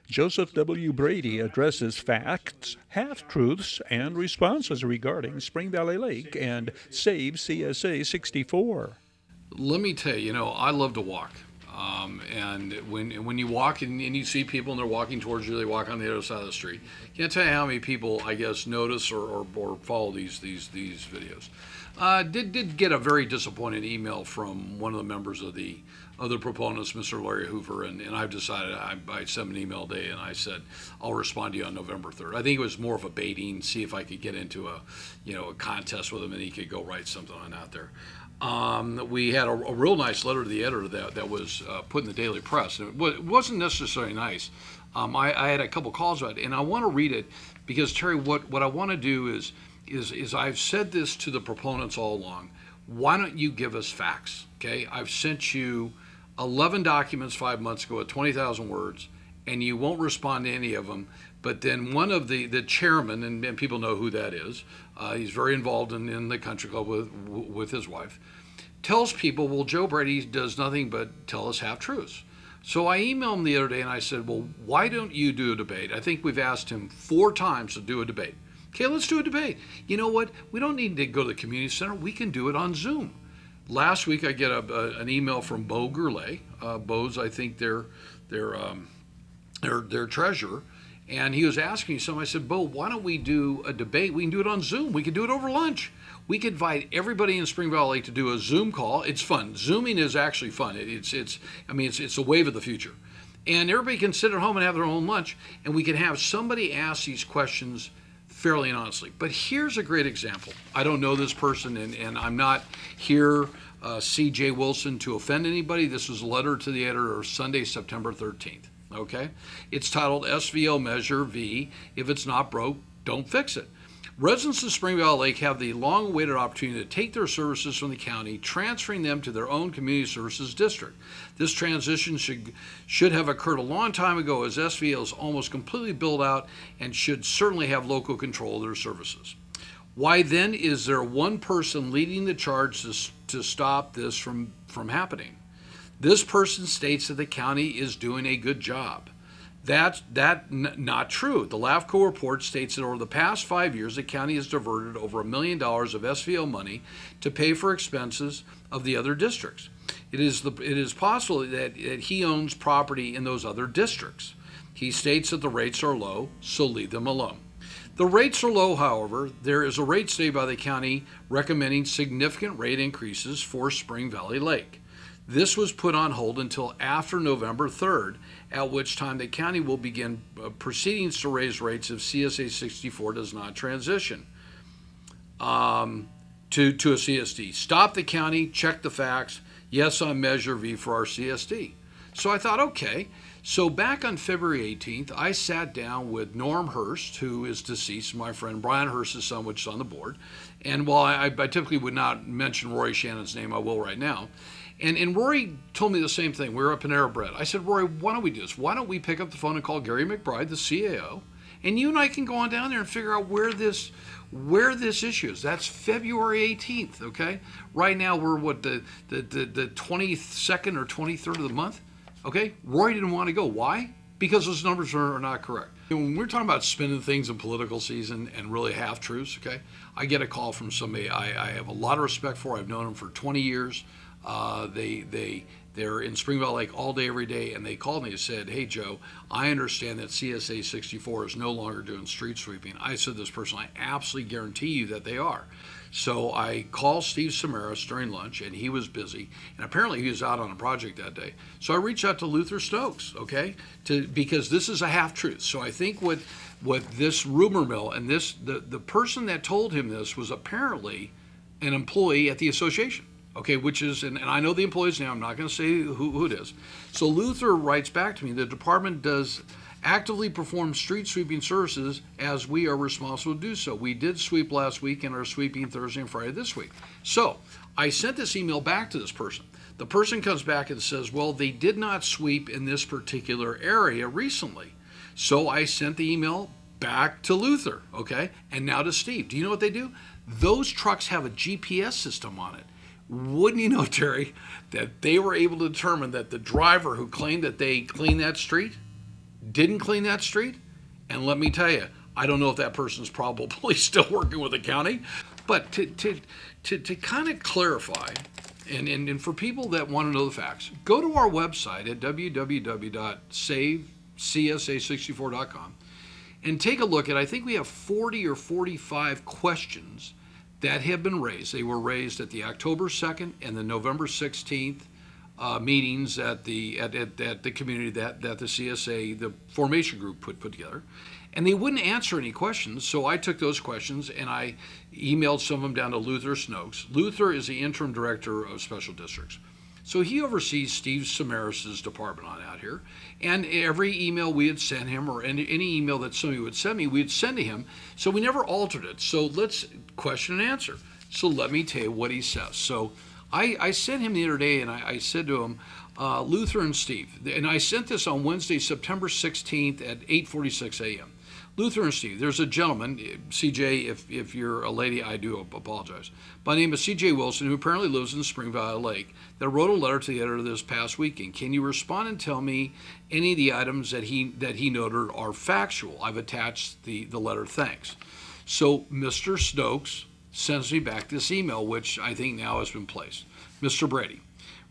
Joseph W. Brady addresses facts, half-truths, and responses regarding Spring Valley Lake and Save CSA 64. Let me tell you, I love to walk. And when you walk and you see people and they're walking towards you, they walk on the other side of the street. Can't tell you how many people, I guess, notice or follow these videos. Did get a very disappointed email from one of the members of the other proponents, Mr. Larry Hoover, and I've decided I sent an email today and I said I'll respond to you on November 3rd. I think it was more of a baiting, see if I could get into a contest with him and he could go write something on out there. We had a real nice letter to the editor that was put in the Daily Press. And it wasn't necessarily nice. I had a couple calls about it, and I want to read it because, Terry, what I want to do is I've said this to the proponents all along. Why don't you give us facts? Okay, I've sent you 11 documents 5 months ago at 20,000 words, and you won't respond to any of them. But then one of the chairman, and people know who that is, he's very involved in the country club with his wife, tells people, well, Joe Brady does nothing but tell us half-truths. So I emailed him the other day and I said, well, why don't you do a debate? I think we've asked him 4 times to do a debate. Okay, let's do a debate. You know what? We don't need to go to the community center. We can do it on Zoom. Last week I get an email from Bo Gourlay. Bo's, I think, their treasurer. And he was asking me something. I said, Bo, why don't we do a debate? We can do it on Zoom. We can do it over lunch. We could invite everybody in Spring Valley to do a Zoom call. It's fun. Zooming is actually fun. It's a wave of the future. And everybody can sit at home and have their own lunch, and we can have somebody ask these questions fairly and honestly. But here's a great example. I don't know this person, and I'm not here, C.J. Wilson, to offend anybody. This was a letter to the editor of Sunday, September 13th. Okay? It's titled SVO Measure V. If it's not broke, don't fix it. Residents of Spring Valley Lake have the long-awaited opportunity to take their services from the county, transferring them to their own community services district. This transition should have occurred a long time ago, as SVO is almost completely built out and should certainly have local control of their services. Why then is there one person leading the charge to stop this from happening? This person states that the county is doing a good job. That's not true. The LAFCO report states that over the past 5 years, the county has diverted over $1 million of SVO money to pay for expenses of the other districts. It is possible that he owns property in those other districts. He states that the rates are low, so leave them alone. The rates are low, however. There is a rate study by the county recommending significant rate increases for Spring Valley Lake. This was put on hold until after November 3rd, at which time the county will begin proceedings to raise rates if CSA 64 does not transition to a CSD. Stop the county, check the facts. Yes, on Measure V for our CSD. So I thought, okay. So back on February 18th, I sat down with Norm Hurst, who is deceased, my friend Brian Hurst's son, which is on the board. And while I typically would not mention Rory Shannon's name, I will right now. And Rory told me the same thing. We were at Panera Bread. I said, Rory, why don't we do this? Why don't we pick up the phone and call Gary McBride, the CAO, and you and I can go on down there and figure out where this issue is. That's February 18th, okay? Right now we're the 22nd or 23rd of the month, okay? Rory didn't want to go. Why? Because those numbers are not correct. When we're talking about spinning things in political season and really half-truths, okay, I get a call from somebody I have a lot of respect for. I've known him for 20 years. They're in Spring Valley Lake all day, every day, and they called me and said, hey, Joe, I understand that CSA 64 is no longer doing street sweeping. I said to this person, I absolutely guarantee you that they are. So I called Steve Samaras during lunch, and he was busy, and apparently he was out on a project that day. So I reached out to Luther Stokes, okay, because this is a half-truth. So I think what this rumor mill and the person that told him this was apparently an employee at the association. Okay, which is, and I know the employee's name, I'm not going to say who it is. So Luther writes back to me, the department does actively perform street sweeping services as we are responsible to do so. We did sweep last week and are sweeping Thursday and Friday this week. So I sent this email back to this person. The person comes back and says, well, they did not sweep in this particular area recently. So I sent the email back to Luther, okay, and now to Steve. Do you know what they do? Those trucks have a GPS system on it. Wouldn't you know, Terry, that they were able to determine that the driver who claimed that they cleaned that street didn't clean that street. And let me tell you, I don't know if that person's probably still working with the county, but to kind of clarify, and for people that want to know the facts, go to our website at www.savecsa64.com and take a look at, I think we have 40 or 45 questions that have been raised. They were raised at the October 2nd and the November 16th meetings at the community that the CSA, the formation group, put together. And they wouldn't answer any questions, so I took those questions and I emailed some of them down to Luther Snokes. Luther is the interim director of special districts. So he oversees Steve Samaras' department on out here. And every email we had sent him, or any email that somebody would send me, we'd send to him. So we never altered it. So let's question and answer. So let me tell you what he says. So I sent him the other day and I said to him, Luther and Steve, and I sent this on Wednesday, September 16th at 8:46 a.m. Luther and Steve, there's a gentleman, CJ, if you're a lady, I do apologize, by the name of CJ Wilson, who apparently lives in Spring Valley Lake, that wrote a letter to the editor this past weekend. Can you respond and tell me any of the items that he noted are factual? I've attached the letter, thanks. So Mr. Stokes sends me back this email, which I think now has been placed. Mr. Brady,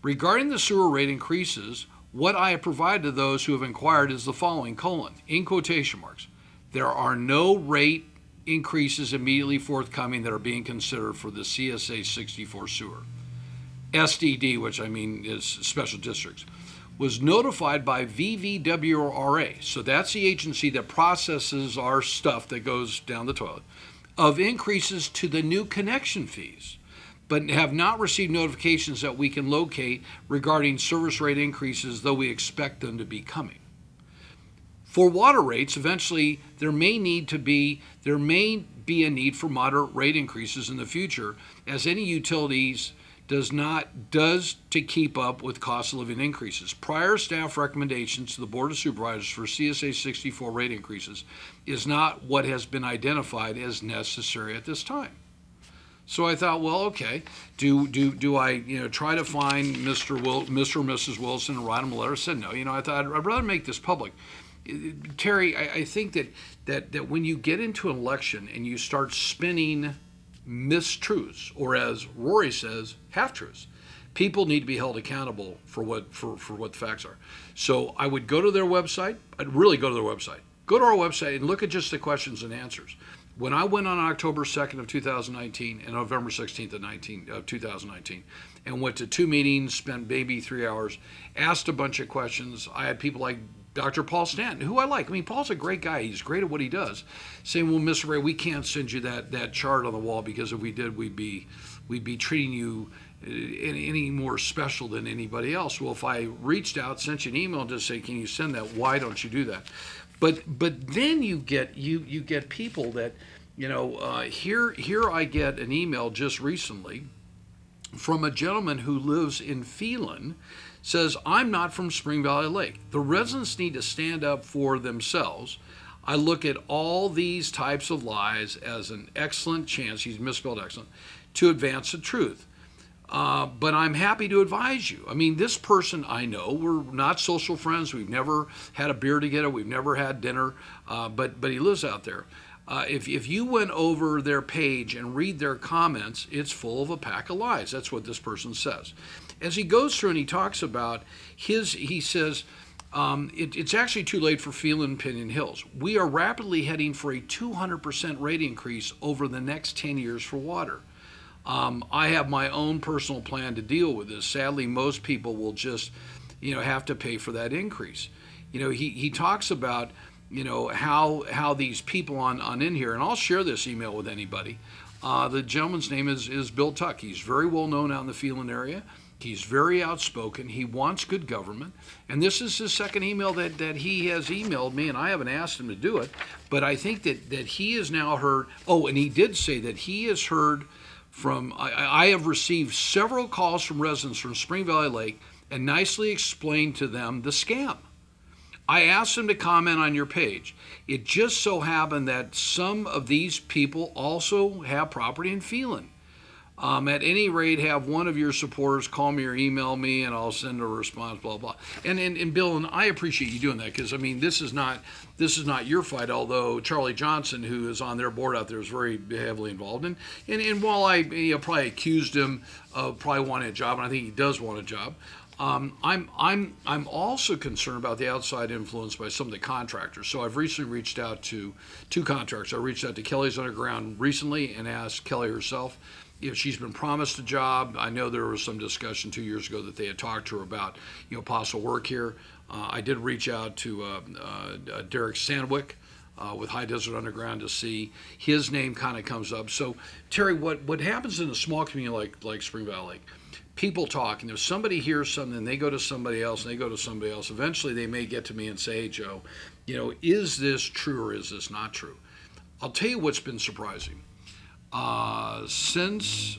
regarding the sewer rate increases, what I have provided to those who have inquired is the following, in quotation marks. There are no rate increases immediately forthcoming that are being considered for the CSA 64 sewer. SDD, which I mean is special districts, was notified by VVWRA, so that's the agency that processes our stuff that goes down the toilet, of increases to the new connection fees, but have not received notifications that we can locate regarding service rate increases, though we expect them to be coming. For water rates, eventually there may be a need for moderate rate increases in the future, as any utilities does to keep up with cost of living increases. Prior staff recommendations to the Board of Supervisors for CSA 64 rate increases is not what has been identified as necessary at this time. So I thought, well, okay, do I try to find Mr. or Mrs. Wilson and write them a letter? I said no. I thought I'd rather make this public. Terry, I think that when you get into an election and you start spinning mistruths, or as Rory says, half-truths, people need to be held accountable for what the facts are. So I would go to their website. I'd really go to their website. Go to our website and look at just the questions and answers. When I went on October 2nd of 2019 and November 16th of 2019 and went to 2 meetings, spent maybe 3 hours, asked a bunch of questions, I had people like Dr. Paul Stanton, who I like. I mean, Paul's a great guy. He's great at what he does. Saying, well, Mr. Ray, we can't send you that chart on the wall, because if we did, we'd be treating you any more special than anybody else. Well, if I reached out, sent you an email, and just say, can you send that? Why don't you do that? But then you get people that, here I get an email just recently from a gentleman who lives in Phelan, says, I'm not from Spring Valley Lake. The residents need to stand up for themselves. I look at all these types of lies as an excellent chance, he's misspelled excellent, to advance the truth. But I'm happy to advise you. I mean, this person I know, we're not social friends. We've never had a beer together. We've never had dinner, but he lives out there. If you went over their page and read their comments, it's full of a pack of lies. That's what this person says. As he goes through and he talks about he says, it's actually too late for Phelan and Pinion Hills. We are rapidly heading for a 200% rate increase over the next 10 years for water. I have my own personal plan to deal with this. Sadly, most people will just, have to pay for that increase. He talks about, how these people on in here, and I'll share this email with anybody. The gentleman's name is Bill Tuck. He's very well known out in the Phelan area. He's very outspoken. He wants good government. And this is his second email that he has emailed me, and I haven't asked him to do it. But I think that he has now heard, and he did say that he has heard from, I have received several calls from residents from Spring Valley Lake and nicely explained to them the scam. I asked them to comment on your page. It just so happened that some of these people also have property in Phelan. At any rate, have one of your supporters call me or email me, and I'll send a response. Blah blah. And Bill, and I appreciate you doing that, because I mean this is not your fight. Although Charlie Johnson, who is on their board out there, is very heavily involved. And while I probably accused him of probably wanting a job, and I think he does want a job. I'm also concerned about the outside influence by some of the contractors. So I've recently reached out to two contractors. I reached out to Kelly's Underground recently and asked Kelly herself if she's been promised a job. I know there was some discussion 2 years ago that they had talked to her about possible work here. I did reach out to Derek Sandwick with High Desert Underground to see his name kind of comes up. So Terry, what happens in a small community like Spring Valley Lake? People talk, and if somebody hears something, they go to somebody else, and they go to somebody else. Eventually, they may get to me and say, "Hey, Joe, is this true or is this not true?" I'll tell you what's been surprising. Since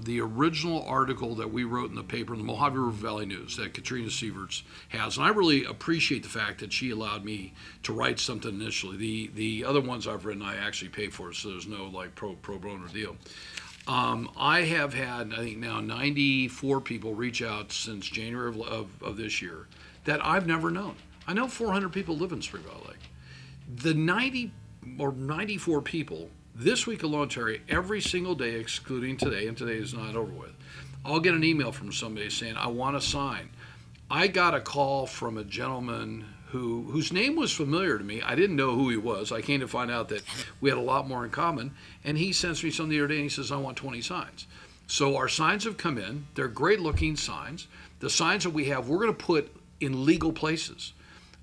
the original article that we wrote in the paper, in the Mojave River Valley News, that Katrina Sieverts has, and I really appreciate the fact that she allowed me to write something initially. The other ones I've written, I actually pay for, so there's no like pro bono deal. I have had, I think now, 94 people reach out since January of this year that I've never known. I know 400 people live in Spring Valley Lake. The 90 or 94 people this week alone, Terry, every single day excluding today, and today is not over with, I'll get an email from somebody saying, "I want a sign." I got a call from a gentleman whose name was familiar to me. I didn't know who he was. I came to find out that we had a lot more in common. And he sends me something the other day, and he says, "I want 20 signs." So our signs have come in. They're great looking signs. The signs that we have, we're going to put in legal places.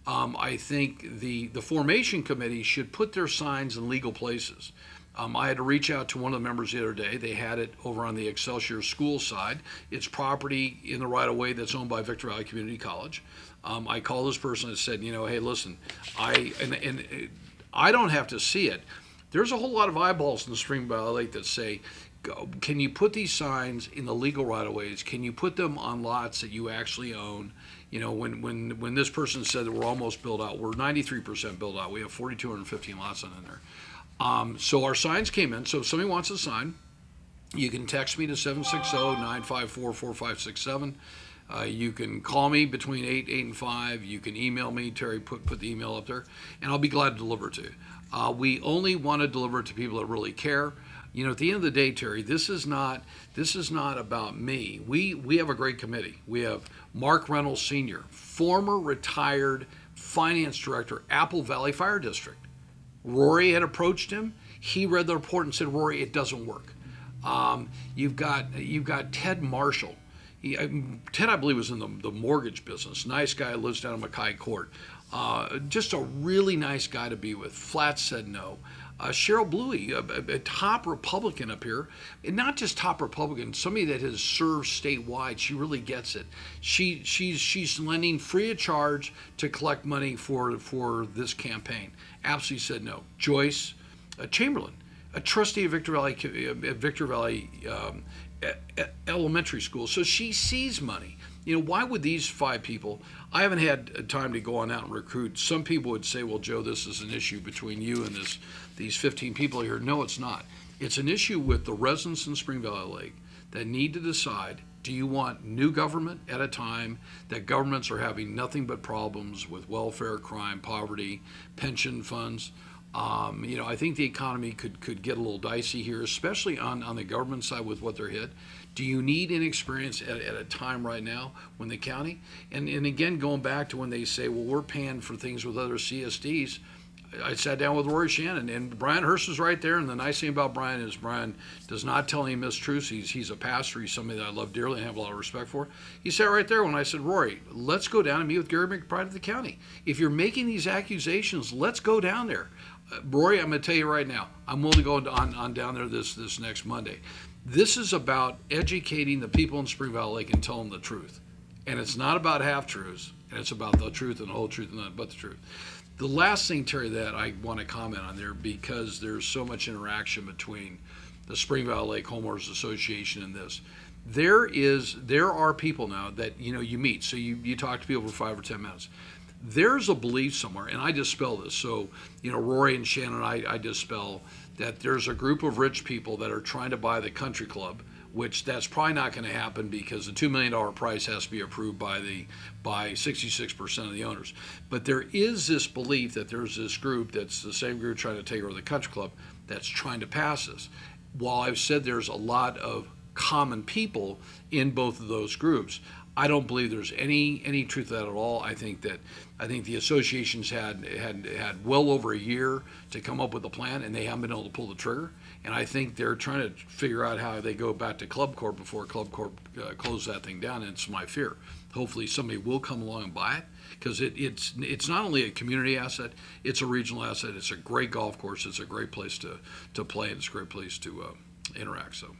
I think the formation committee should put their signs in legal places. I had to reach out to one of the members the other day. They had it over on the Excelsior School side. It's property in the right-of-way that's owned by Victor Valley Community College. I called this person and said, "Hey, listen, I don't have to see it. There's a whole lot of eyeballs in the Spring Valley Lake that say, can you put these signs in the legal right-of-ways? Can you put them on lots that you actually own?" When this person said that we're almost built out, we're 93% built out. We have 4,215 lots on in there. So our signs came in. So if somebody wants a sign, you can text me to 760-954-4567. You can call me between 8 and 5. You can email me, Terry, put the email up there, and I'll be glad to deliver it to you. We only want to deliver it to people that really care. At the end of the day, Terry, this is not about me. We have a great committee. We have Mark Reynolds Sr., former retired finance director, Apple Valley Fire District. Rory had approached him. He read the report and said, "Rory, it doesn't work." You've got Ted Marshall. Ted, I believe, was in the mortgage business. Nice guy, lives down in Mackay Court. Just a really nice guy to be with. Flat said no. Cheryl Bluey, a top Republican up here, and not just top Republican, somebody that has served statewide. She really gets it. She's lending free of charge to collect money for this campaign. Absolutely said no. Joyce Chamberlain, a trustee of Victor Valley Elementary School, so she sees money. Why would these 5 people? I haven't had time to go on out and recruit. Some people would say, "Well, Joe, this is an issue between you and these 15 people here." No, it's not. It's an issue with the residents in Spring Valley Lake that need to decide, do you want new government at a time that governments are having nothing but problems with welfare, crime, poverty, pension funds? I think the economy could get a little dicey here, especially on the government side with what they're hit. Do you need inexperience at a time right now when the county, and again, going back to when they say, well, we're paying for things with other CSDs, I sat down with Rory Shannon, and Brian Hurst was right there. And the nice thing about Brian is Brian does not tell any mistruths. He's a pastor. He's somebody that I love dearly and have a lot of respect for. He sat right there when I said, "Rory, let's go down and meet with Gary McBride of the county. If you're making these accusations, let's go down there." Rory, I'm going to tell you right now, I'm willing to go on down there this next Monday. This is about educating the people in Spring Valley Lake and telling them the truth. And it's not about half-truths, and it's about the truth and the whole truth and nothing but the truth. The last thing, Terry, that I want to comment on there, because there's so much interaction between the Spring Valley Lake Homeowners Association and this, there are people now that you meet. So you talk to people for 5 or 10 minutes. There's a belief somewhere, and I dispel this. So Rory and Shannon, I dispel that there's a group of rich people that are trying to buy the country club which that's probably not going to happen because the $2 million price has to be approved by 66% of the owners. But there is this belief that there's this group that's the same group trying to take over the country club that's trying to pass this. While I've said there's a lot of common people in both of those groups, I don't believe there's any truth to that at all. I think the associations had well over a year to come up with a plan, and they haven't been able to pull the trigger. And I think they're trying to figure out how they go back to Club Corp before Club Corp closes that thing down. And it's my fear. Hopefully, somebody will come along and buy it because it's not only a community asset, it's a regional asset. It's a great golf course. It's a great place to play, and it's a great place to interact. So.